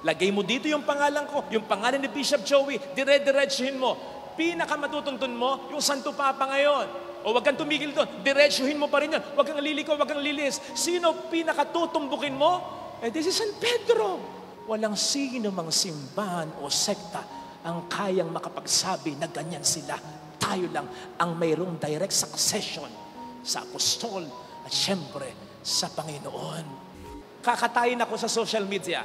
Lagay mo dito yung pangalan ko, yung pangalan ni Bishop Joey, dire-diretsuhin mo. Pinakamatutuntun mo, yung Santo Papa ngayon. O wag kang tumigil doon, diretsuhin mo pa rin yan. Wag kang liliko, wag kang lilis. Sino pinakatutumbukin mo? This is San Pedro. Walang sino mang simbahan o sekta ang kayang makapagsabi na ganyan sila. Tayo lang ang mayroong direct succession sa apostol at syempre sa Panginoon. Kakatayin ako sa social media.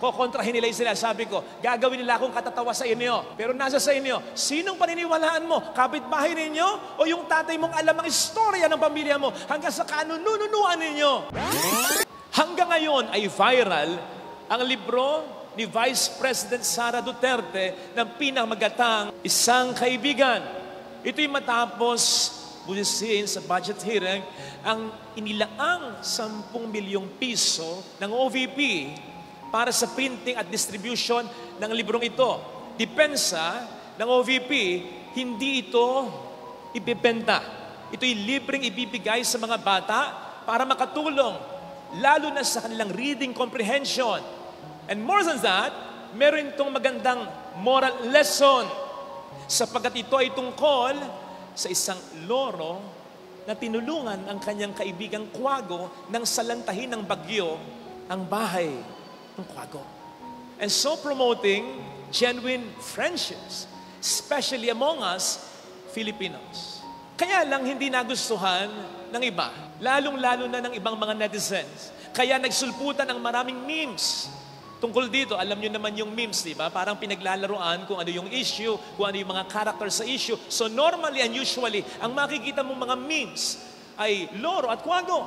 Kokontrahin nila yung sinasabi ko. Gagawin nila akong katatawa sa inyo. Pero nasa sa inyo, sinong paniniwalaan mo? Kapitbahay ninyo? O yung tatay mong alam ang istorya ng pamilya mo hanggang sa kanununuan ninyo? Hanggang ngayon ay viral ang libro ni Vice President Sara Duterte ng pinamagatang Isang Kaibigan. Ito'y matapos bulisin sa budget hearing ang inilaang 10 milyong piso ng OVP para sa printing at distribution ng librong ito. Depensa ng OVP, hindi ito ibibenta. Ito'y libreng ibibigay sa mga bata para makatulong, lalo na sa kanilang reading comprehension. And more than that, meron itong magandang moral lesson sapagkat ito ay tungkol sa isang loro na tinulungan ang kanyang kaibigang Quago nang salantahin ng bagyo ang bahay ng Quago. And so promoting genuine friendships, especially among us Filipinos. Kaya lang hindi nagustuhan ng iba, lalong-lalo na ng ibang mga netizens. Kaya nagsulputan ng maraming memes tungkol dito. Alam nyo naman yung memes, di ba? Parang pinaglalaroan kung ano yung issue, kung ano yung mga character sa issue. So normally and usually, ang makikita mong mga memes ay loro at Quago.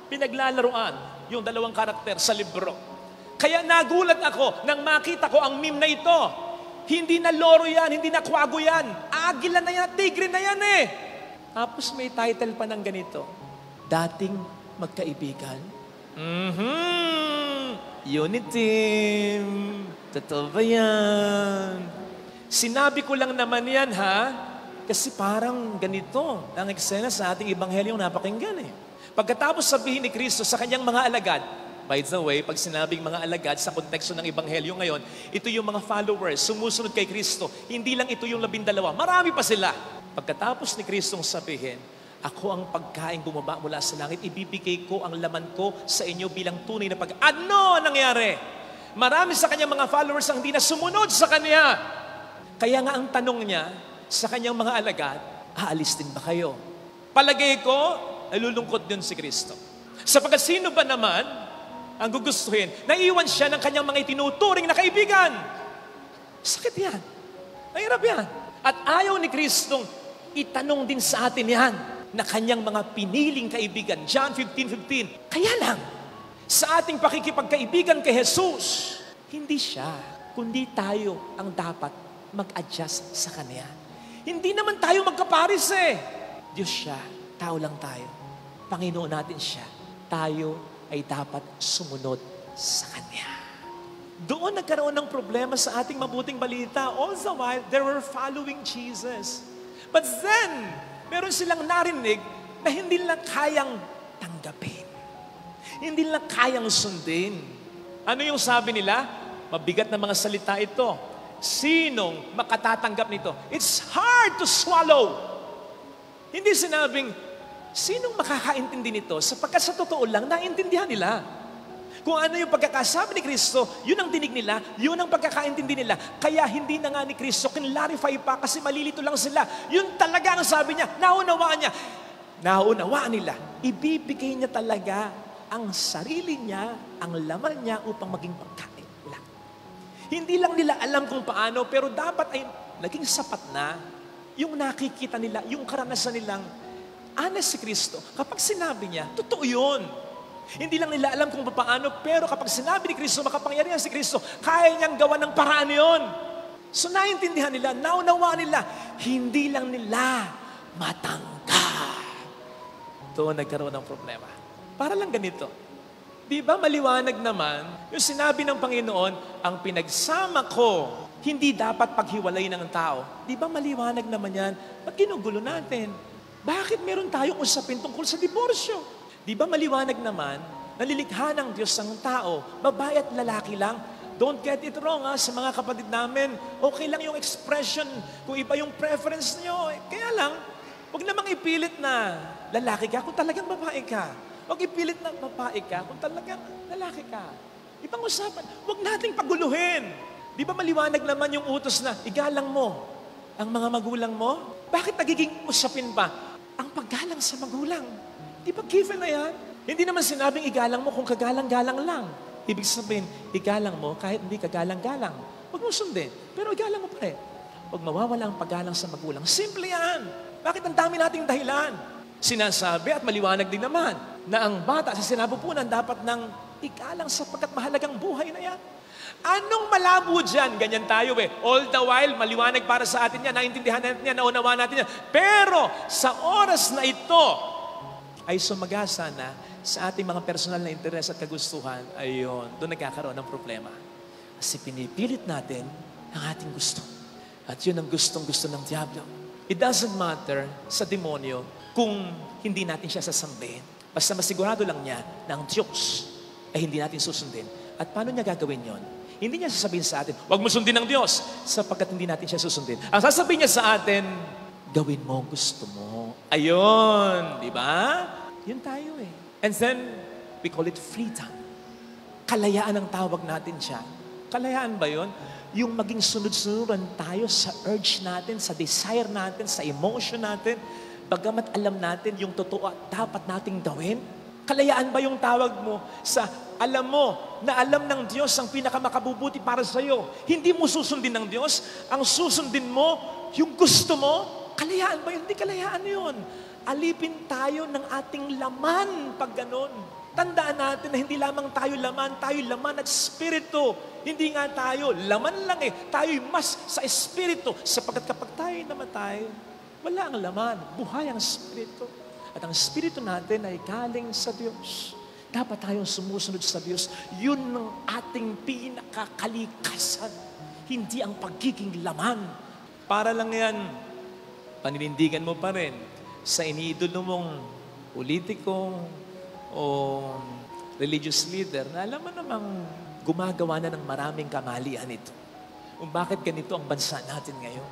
Pinaglalaroan yung dalawang karakter sa libro. Kaya nagulat ako nang makita ko ang meme na ito. Hindi na loro yan, hindi na Quago yan. Agila na yan, tigre na yan eh. Tapos may title pa ng ganito, Dating Magkaibigan. Unit team. Totoo ba yan? Sinabi ko lang naman yan ha, kasi parang ganito ang eksena sa ating Ebanghelyong napakinggan eh. Pagkatapos sabihin ni Kristo sa kanyang mga alagad, by the way, pag sinabing mga alagad sa konteksto ng Ebanghelyo ngayon, ito yung mga followers, sumusunod kay Kristo. Hindi lang ito yung 12, marami pa sila. Pagkatapos ni Kristong sabihin, ako ang pagkain bumaba mula sa langit, ibibigay ko ang laman ko sa inyo bilang tunay na Ano nangyari? Marami sa kanyang mga followers ang hindi na sumunod sa kanya. Kaya nga ang tanong niya sa kanyang mga alagad, aalis din ba kayo? Palagay ko, nalulungkot din si Kristo. Sapagkat sino ba naman ang gugustuhin? Naiwan siya ng kanyang mga itinuturing na kaibigan. Sakit yan. Mahirap yan. At ayaw ni Kristong itanong din sa atin yan na kanyang mga piniling kaibigan. John 15:15. Kaya lang, sa ating pakikipagkaibigan kay Jesus, hindi siya, kundi tayo ang dapat mag-adjust sa Kanya. Hindi naman tayo magkaparis eh. Diyos siya, tao lang tayo. Panginoon natin siya. Tayo ay dapat sumunod sa Kanya. Doon nagkaroon ng problema sa ating mabuting balita. All the while, they were following Jesus. But then, meron silang narinig na hindi nila kayang tanggapin. Hindi nila kayang sundin. Ano yung sabi nila? Mabigat na mga salita ito. Sinong makatatanggap nito? It's hard to swallow. Hindi sinabing, sinong makakaintindi nito? Sapagkat sa totoo lang, naintindihan nila. Kung ano yung pagkakasabi ni Kristo, yun ang dinig nila, yun ang pagkakaintindi nila. Kaya hindi na nga ni Kristo kinlarify pa kasi malilito lang sila. Yun talaga ang sabi niya, naunawaan niya. Naunawaan nila. Ibibigay niya talaga ang sarili niya, ang laman niya upang maging pagkain lang. Hindi lang nila alam kung paano, pero dapat ay naging sapat na yung nakikita nila, yung karanasan nilang honest si Kristo. Kapag sinabi niya, totoo yun. Hindi lang nila alam kung paano, pero kapag sinabi ni Kristo, makapangyarihan si Kristo, kaya niyang gawa ng paraan yun. So naintindihan nila, naunawaan nila, hindi lang nila matanggap. Doon nagkaroon ng problema. Para lang ganito. Di ba maliwanag naman, yung sinabi ng Panginoon, ang pinagsama ko, hindi dapat paghiwalay ng tao. Di ba maliwanag naman yan? Ba't ginugulo natin? Bakit meron tayong usapin tungkol sa diborsyo? Di ba maliwanag naman, nalilikha ng Diyos ang tao, babae at lalaki lang, Don't get it wrong sa mga kapatid namin. Okay lang yung expression kung iba yung preference nyo. Kaya lang, huwag namang ipilit na lalaki ka kung talagang babae ka. Huwag ipilit na babae ka kung talagang lalaki ka. Ibang usapan. Huwag nating paguluhin. Di ba maliwanag naman yung utos na igalang mo ang mga magulang mo? Bakit nagiging usapin pa ang paggalang sa magulang? Di ba given na yan? Hindi naman sinabing igalang mo kung kagalang-galang lang. Ibig sabihin, igalang mo kahit hindi kagalang-galang. Huwag mo sundin, pero igalang mo pa rin. Huwag mawawala ang paggalang sa magulang. Simple yan. Bakit ang dami nating dahilan? Sinasabi at maliwanag din naman na ang bata sa sinapupunan dapat ng igalang sapagkat mahalagang buhay na yan. Anong malabo dyan? Ganyan tayo All the while, maliwanag para sa atin yan. Naintindihan natin yan, naunawaan natin yan. Pero sa oras na ito, ay sumagasa na sa ating mga personal na interes at kagustuhan, ayun, doon nagkakaroon ng problema. Kasi pinipilit natin ang ating gusto. At yun ang gustong-gusto ng diablo. It doesn't matter sa demonyo kung hindi natin siya sasambihin. Basta masigurado lang niya na ang Diyos ay hindi natin susundin. At paano niya gagawin yon? Hindi niya sasabihin sa atin, huwag mo sundin ang Diyos, sapagkat hindi natin siya susundin. Ang sasabihin niya sa atin, gawin mo ang gusto mo. Ayun, di ba? Yun tayo And then, we call it freedom. Kalayaan ang tawag natin siya. Kalayaan ba yun? Yung maging sunod-sunuran tayo sa urge natin, sa desire natin, sa emotion natin, bagamat alam natin yung totoo at dapat nating gawin. Kalayaan ba yung tawag mo sa alam mo na alam ng Diyos ang pinakamakabubuti para sa iyo? Hindi mo susundin ng Diyos, ang susundin mo, yung gusto mo, kalayaan ba yun? Hindi kalayaan yun. Alipin tayo ng ating laman pag ganun. Tandaan natin na hindi lamang tayo laman at spirito. Hindi nga tayo, laman lang tayo'y mas sa espiritu. Sapagkat kapag tayo namatay, wala ang laman, buhay ang espiritu. At ang espiritu natin ay galing sa Diyos. Dapat tayong sumusunod sa Diyos. Yun ang ating pinakakalikasan. Hindi ang pagiging laman. Para lang yan, paninindigan mo pa rin sa iniidolo mong politiko o religious leader na alam mo namang gumagawa na ng maraming kamalian ito. Kung bakit ganito ang bansa natin ngayon.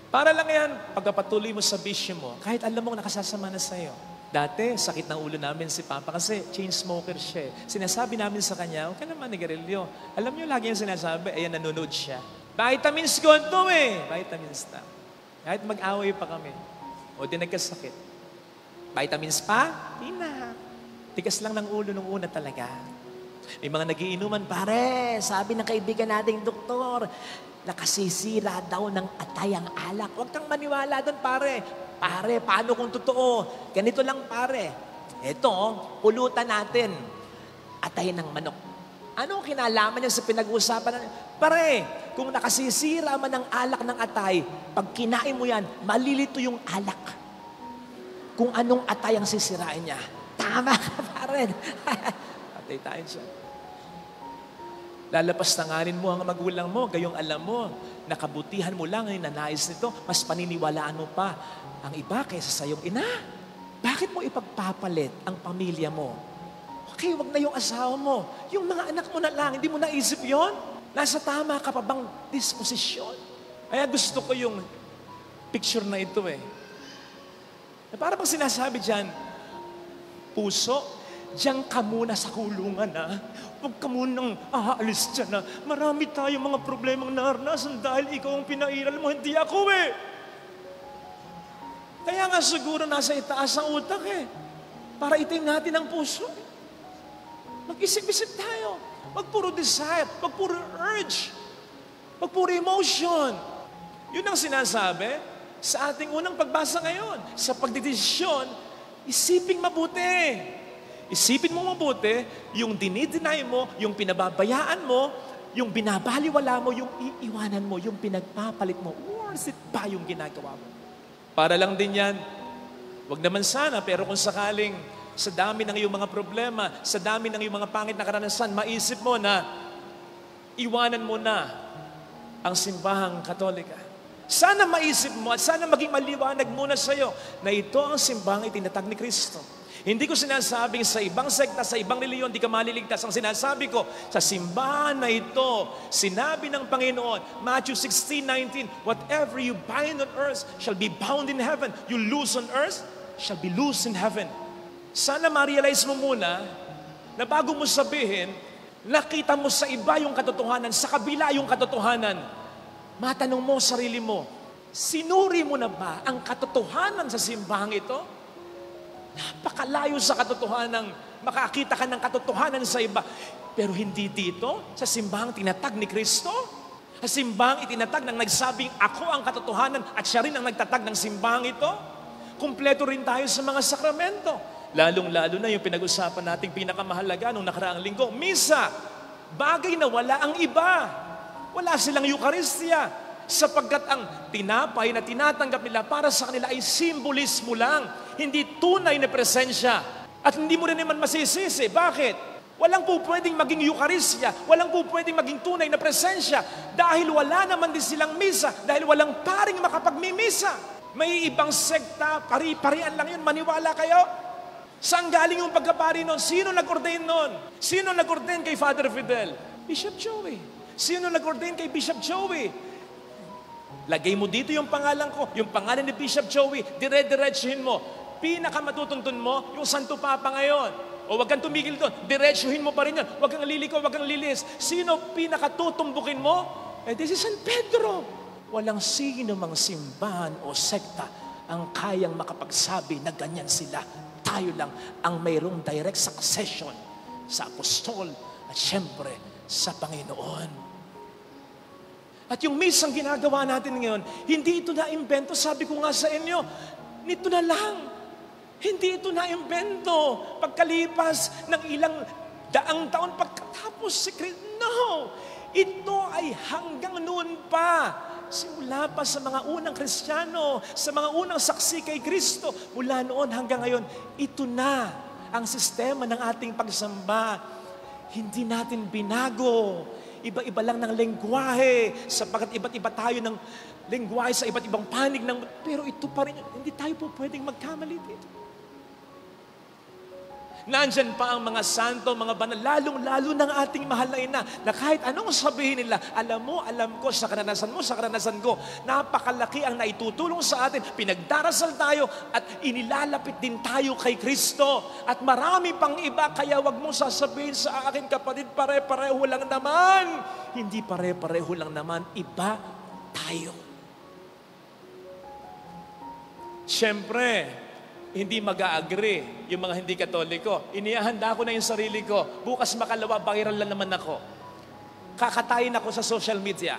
Para lang yan, pagpapatuloy mo sa bisyo mo, kahit alam mo nakasasama na sa'yo. Dati, sakit ng ulo namin si Papa kasi chain smoker siya. Sinasabi namin sa kanya, huwag ka naman nigarilyo. Alam niyo, lagi yung sinasabi, ayan, nanonood siya. Vitamins ko ito Vitamins na. Kahit mag-away pa kami. O di nagkasakit. Vitamins pa? Hindi na. Tigas lang ng ulo nung una talaga. May mga nagiinuman, pare, sabi ng kaibigan nating doktor, nakasisira daw ng atay ang alak. Huwag kang maniwala doon, pare. Pare, paano kung totoo? Ganito lang, pare. Ito, pulutan natin. Atay ng manok. Ano kinalaman niya sa pinag-uusapan natin? Pare, kung nakasisira man ang alak ng atay, pag kinain mo yan, malilito yung alak. Kung anong atay ang sisirain niya. Tama ka pa rin. Atay tayo siya. Lalapas tanganin mo ang magulang mo, gayong alam mo, nakabutihan mo lang ang nanais nito, mas paniniwalaan mo pa ang iba kaysa sa iyong ina. Bakit mo ipagpapalit ang pamilya mo? Okay, wag na yung asawa mo. Yung mga anak mo na lang, hindi mo naisip yon? Nasa tama ka pa bang disposisyon? Kaya gusto ko yung picture na ito Na para bang sinasabi dyan, puso, diyan ka muna sa kulungan Huwag ka munang aalis dyan Marami tayong mga problemang naranasan dahil ikaw ang pinairal mo, hindi ako Kaya nga siguro nasa itaas ang utak para itim natin ang puso Mag-isip-isip tayo. Wag puro desire, wag puro urge, wag puro emotion. Yun ang sinasabi sa ating unang pagbasa ngayon. Sa pagdedesisyon, isipin mabuti. Isipin mo mabuti, yung dinideny mo, yung pinababayaan mo, yung binabaliwala mo, yung iiwanan mo, yung pinagpapalit mo. Worth it ba yung ginagawa mo? Para lang din yan. Wag naman sana, pero kung sakaling sa dami ng iyong mga problema, sa dami ng iyong mga pangit na karanasan, maisip mo na iwanan mo na ang simbahang Katolika. Sana maisip mo at sana maging maliwanag muna sa iyo na ito ang simbahang itinatag ni Kristo. Hindi ko sinasabing sa ibang sekta, sa ibang reliyon, di ka maliligtas. Ang sinasabi ko, sa simbahan na ito, sinabi ng Panginoon, Matthew 16:19, whatever you bind on earth shall be bound in heaven. You loose on earth shall be loose in heaven. Sana ma-realize mo muna na bago mo sabihin, nakita mo sa iba yung katotohanan, sa kabila yung katotohanan. Matanong mo sarili mo, sinuri mo na ba ang katotohanan sa simbahang ito? Napakalayo sa katotohanan, makakita ka ng katotohanan sa iba. Pero hindi dito, sa simbahang tinatag ni Kristo. Sa simbahang itinatag ng nagsabing, ako ang katotohanan at siya rin ang nagtatag ng simbahang ito. Kumpleto rin tayo sa mga sakramento. Lalong-lalo na yung pinag-usapan nating pinakamahalaga nung nakaraang linggo, misa. Bagay na wala ang iba. Wala silang Eucharistia. Sapagkat ang tinapay na tinatanggap nila para sa kanila ay simbolismo lang, hindi tunay na presensya. At hindi mo rin naman masisisi. Bakit? Walang po pwedeng maging Eucharistia, walang po pwedeng maging tunay na presensya dahil wala naman din silang misa, dahil walang paring makapagmimisa. May ibang sekta, pari-parian lang yun, maniwala kayo? Saan galing yung pagkapari nun? Sino nag-ordain nun? Sino nag-ordain kay Father Fidel? Bishop Joey. Sino nag-ordain kay Bishop Joey? Lagay mo dito yung pangalan ko, yung pangalan ni Bishop Joey, dire-diretsuhin mo. Pinakamatutuntun mo, yung Santo Papa ngayon. O wag kang tumigil doon, diretsuhin mo pa rin yan. Wag kang liliko, wag kang lilis. Sino pinakatutumbukin mo? This is San Pedro. Walang sino mang simbahan o sekta ang kayang makapagsabi na ganyan sila. Tayo lang ang mayroong direct succession sa apostol at syempre sa Panginoon. At yung misang ginagawa natin ngayon, hindi ito na-imbento. Sabi ko nga sa inyo, nito na lang. Hindi ito na-imbento. Pagkalipas ng ilang daang taon, pagkatapos si Kristo. No! Ito ay hanggang noon pa. Simula pa sa mga unang Kristiyano, sa mga unang saksi kay Kristo. Mula noon hanggang ngayon, ito na ang sistema ng ating pagsamba. Hindi natin binago. Iba-iba lang ng lengguwahe, sapagkat iba't iba tayo ng lengguwahe sa iba't ibang panig ng, pero ito pa rin, hindi tayo po pwedeng magkamali dito. Nandyan pa ang mga santo, mga banal, lalong-lalo ng ating mahal na ina, na kahit anong sabihin nila, alam mo, alam ko, sa karanasan mo, sa karanasan ko, napakalaki ang naitutulong sa atin, pinagdarasal tayo, at inilalapit din tayo kay Kristo. At marami pang iba, kaya wag mong sasabihin sa akin, kapatid, pare-pareho lang naman. Hindi pare-pareho lang naman, iba tayo. Siyempre, hindi mag-a-agree yung mga hindi Katoliko. Inihahanda ko na yung sarili ko. Bukas makalawa, viral lang naman ako. Kakatayin ako sa social media.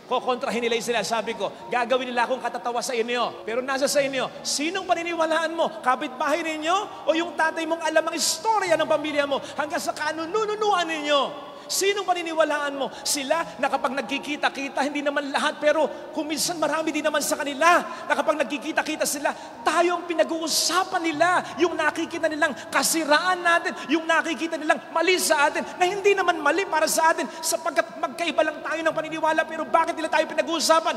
Kokontrahin nila yung sinasabi ko. Gagawin nila akong katatawa sa inyo. Pero nasa sa inyo, sinong paniniwalaan mo? Kapitbahay ninyo? O yung tatay mong alam ang istorya ng pamilya mo hanggang sa kanununuan ninyo? Sinong paniniwalaan mo? Sila na kapag nagkikita-kita, hindi naman lahat, pero kung minsan marami din naman sa kanila, na kapag nagkikita-kita sila, tayo ang pinag-uusapan nila, yung nakikita nilang kasiraan natin, yung nakikita nilang mali sa atin, na hindi naman mali para sa atin, sapagkat magkaiba lang tayo ng paniniwala, pero bakit nila tayo pinag-uusapan?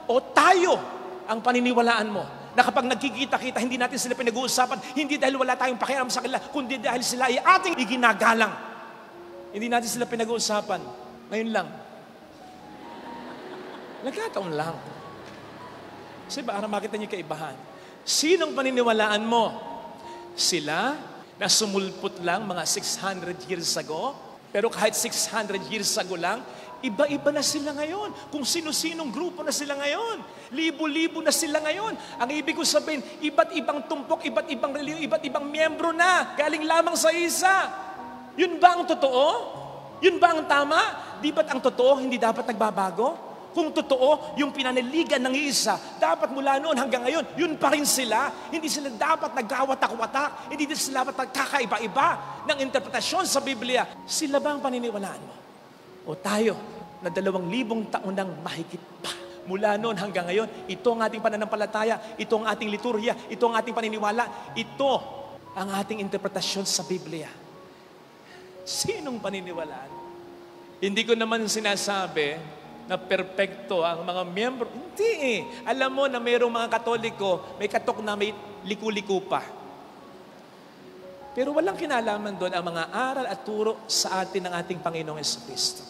O tayo ang paniniwalaan mo, na kapag nagkikita-kita, hindi natin sila pinag-uusapan, hindi dahil wala tayong pakialam sa kanila, kundi dahil sila ay ating iginagalang. Hindi natin sila pinag-uusapan. Ngayon lang. Nagkataon lang. Kasi para makita niyo kaibahan. Sinong paniniwalaan mo? Sila na sumulpot lang mga 600 years ago? Pero kahit 600 years ago lang, iba-iba na sila ngayon. Kung sino-sinong grupo na sila ngayon. Libo-libo na sila ngayon. Ang ibig ko sabihin, iba't ibang tumpok, iba't ibang reliyon, iba't ibang miyembro na. Galing lamang sa isa. Yun ba ang totoo? Yun ba ang tama? Di ba't ang totoo hindi dapat nagbabago? Kung totoo, yung pinaniligan ng isa, dapat mula noon hanggang ngayon, yun pa rin sila. Hindi sila dapat nagkawatak-watak. Hindi sila dapat nagkakaiba-iba ng interpretasyon sa Biblia. Sila ba ang paniniwalaan mo? O tayo, na 2,000 taon nang mahigit pa. Mula noon hanggang ngayon, ito ang ating pananampalataya, ito ang ating liturhiya, ito ang ating paniniwala, ito ang ating interpretasyon sa Biblia. Sinong paniniwalaan? Hindi ko naman sinasabi na perpekto ang mga miyembro. Hindi eh. Alam mo na mayroong mga Katoliko, may katok na may liku-liku pa. Pero walang kinalaman doon ang mga aral at turo sa atin ng ating Panginoong Jesucristo.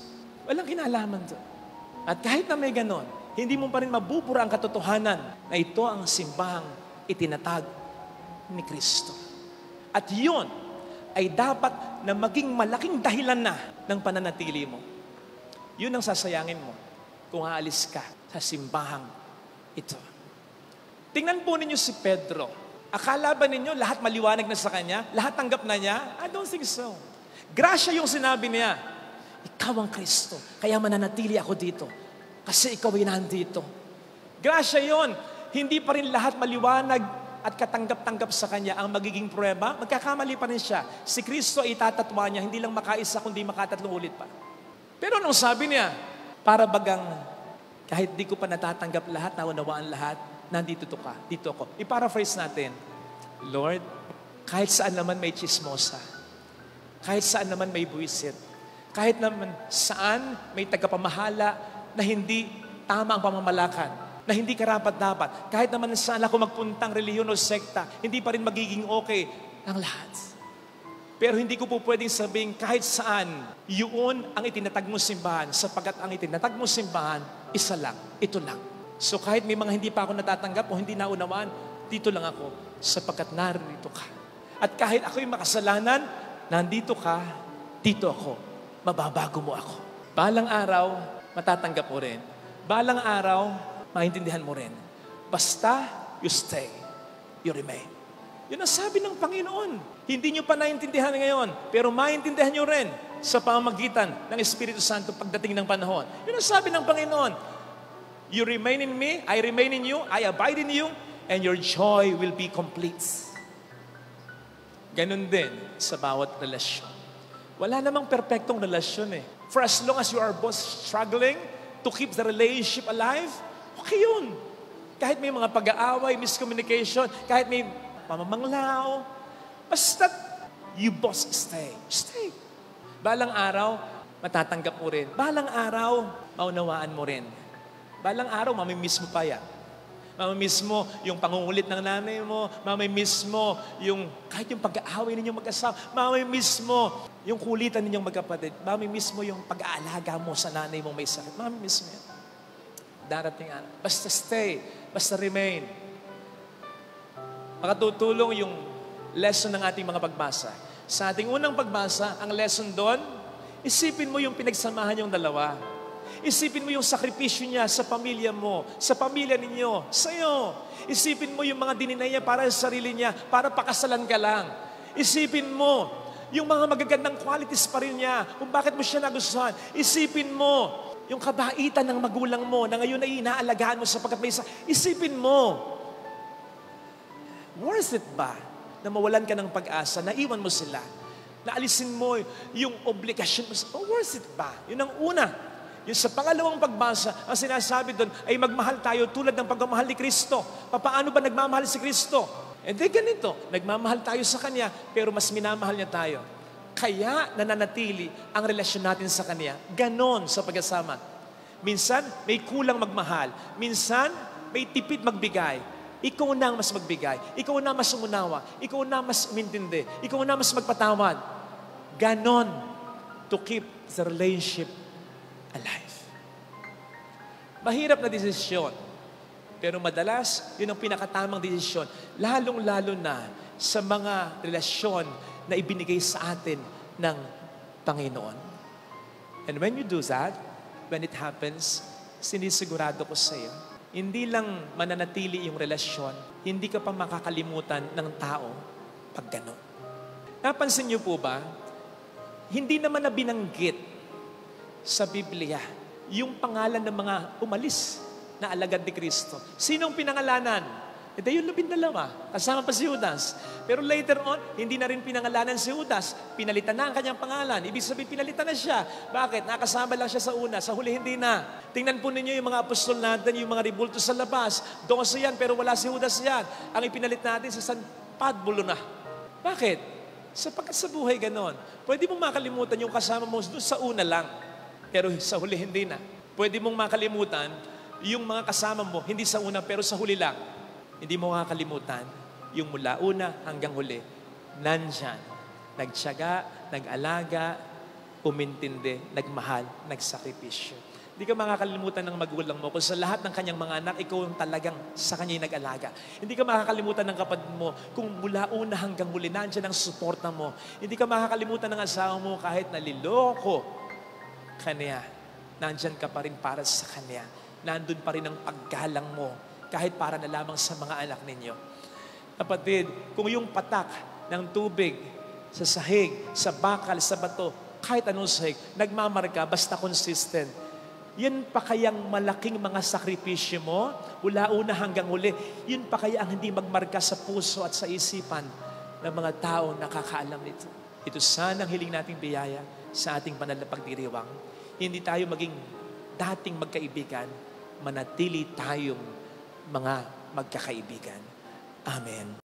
Walang kinalaman doon. At kahit na may ganon, hindi mo pa rin mabubura ang katotohanan na ito ang simbahang itinatag ni Kristo. At yun ay dapat na maging malaking dahilan na ng pananatili mo. Yun ang sasayangin mo kung aalis ka sa simbahang ito. Tingnan po ninyo si Pedro. Akala ba ninyo lahat maliwanag na sa kanya? Lahat tanggap na niya? I don't think so. Grasya yung sinabi niya. Ikaw ang Kristo, kaya mananatili ako dito. Kasi ikaw ay nandito. Grasya yon. Hindi pa rin lahat maliwanag at katanggap-tanggap sa kanya ang magiging prueba. Magkakamali pa rin siya. Si Kristo ay itatatwa niya, hindi lang makaisa, kundi makatatlong ulit pa. Pero anong sabi niya? Para bagang kahit di ko pa natatanggap lahat, naunawaan lahat, nandito to ka, dito ako. I-paraphrase natin, Lord, kahit saan naman may chismosa, kahit saan naman may buwisit, kahit naman saan may tagapamahala na hindi tama ang pamamalakad, na hindi karapat-dapat, kahit naman saan ako magpuntang reliyon o sekta, hindi pa rin magiging okay ang lahat. Pero hindi ko po pwedeng sabihin kahit saan, yun ang itinatag mo simbahan, sapagkat ang itinatag mo simbahan, isa lang, ito lang. So kahit may mga hindi pa ako natatanggap o hindi naunawaan, dito lang ako sapagkat narito ka. At kahit ako'y makasalanan, nandito ka, dito ako, mababago mo ako. Balang araw, matatanggap mo rin. Balang araw, maintindihan mo rin. Basta, you stay, you remain. Yun ang sabi ng Panginoon. Hindi nyo pa naintindihan ngayon, pero maintindihan nyo rin sa pamamagitan ng Espiritu Santo pagdating ng panahon. Yun ang sabi ng Panginoon. You remain in me, I remain in you, I abide in you, and your joy will be complete. Ganun din sa bawat relasyon. Wala namang perpektong relasyon eh. For as long as you are both struggling to keep the relationship alive, okay yun. Kahit may mga pag-aaway, miscommunication, kahit may pamamanglaw, basta you both stay. Stay. Balang araw, matatanggap mo rin. Balang araw, maunawaan mo rin. Balang araw, mamimiss mo pa yan. Mamimiss mo yung pangungulit ng nanay mo. Mamimiss mo yung, kahit yung pag-aaway ninyong mag-asawa. Mamimiss mo yung kulitan ninyong magkapatid. Mamimiss mo yung pag-aalaga mo sa nanay mong may sakit. Mamimiss mo yan. Darating araw. Basta stay. Basta remain. Makatutulong yung lesson ng ating mga pagbasa. Sa ating unang pagbasa, ang lesson doon, isipin mo yung pinagsamahan yung dalawa. Isipin mo yung sakripisyo niya sa pamilya mo, sa pamilya ninyo, sa'yo. Isipin mo yung mga dininay niya para sa sarili niya, para pakasalan ka lang. Isipin mo yung mga magagandang qualities pa rin niya, kung bakit mo siya nagustuhan. Isipin mo yung kabaitan ng magulang mo na ngayon ay inaalagaan mo sapagkat may isa. Isipin mo, worth it ba na mawalan ka ng pag-asa, na iwan mo sila, na alisin mo yung obligasyon mo. Worth it ba? Yun ang una. Yung sa pangalawang pagbasa, ang sinasabi doon ay magmahal tayo tulad ng pagmamahal ni Kristo. Paano ba nagmamahal si Kristo? Hindi ganito, nagmamahal tayo sa Kanya, pero mas minamahal niya tayo. Kaya nananatili ang relasyon natin sa Kanya. Ganon sa pagkasama. Minsan, may kulang magmahal. Minsan, may tipid magbigay. Ikaw na ang mas magbigay. Ikaw na mas umunawa. Ikaw na mas umintindi. Ikaw na mas magpatawad. Ganon to keep the relationship alive. Mahirap na desisyon. Pero madalas, yun ang pinakatamang desisyon. Lalong-lalo na sa mga relasyon na ibinigay sa atin ng Panginoon. And when you do that, when it happens, sinisigurado ko sa iyo, hindi lang mananatili yung relasyon, hindi ka pa makakalimutan ng tao pag gano'n. Napansin niyo po ba, hindi naman na binanggit sa Biblia, yung pangalan ng mga umalis na alagad ni Kristo. Sinong pinangalanan? Ito yung 12, kasama pa si Judas. Pero later on, hindi na rin pinangalanan si Judas. Pinalitan na ang kanyang pangalan. Ibig sabihin, pinalitan na siya. Bakit? Nakasama lang siya sa una, sa huli hindi na. Tingnan po ninyo yung mga apostol natin, yung mga ribulto sa labas. 12 yan, pero wala si Judas yan. Ang ipinalit natin sa San Pablo na. Bakit? Sapagkat sa buhay ganon. Pwede mong makalimutan yung kasama mo doon sa una lang. Pero sa huli hindi na. Pwede mong makalimutan yung mga kasama mo, hindi sa una pero sa huli lang. Hindi mo makakalimutan yung mula una hanggang huli. Nandyan Nagtiyaga, nag-alaga, umintindi, nagmahal, nagsakripisyo. Hindi ka makakalimutan ng magulang mo kung sa lahat ng kanyang mga anak, ikaw ang talagang sa kanya yung nag-alaga. Hindi ka makakalimutan ng kapatid mo kung mula una hanggang huli, nandiyan ang suporta mo. Hindi ka makakalimutan ng asawa mo kahit naliloko kanya. Nandiyan ka pa rin para sa kanya. Nandun pa rin ang paggalang mo kahit para na lamang sa mga anak ninyo. Kapatid, kung yung patak ng tubig sa sahig, sa bakal, sa bato, kahit anong sahig, nagmamarka, basta consistent. Yan pa kayang malaking mga sakripisyo mo, mula una hanggang huli, yun pa kaya ang hindi magmarka sa puso at sa isipan ng mga tao nakakaalam nito. Ito sana ang hiling nating biyaya sa ating banal na pagdiriwang. Hindi tayo maging dating magkaibigan, manatili tayong mga magkakaibigan. Amen.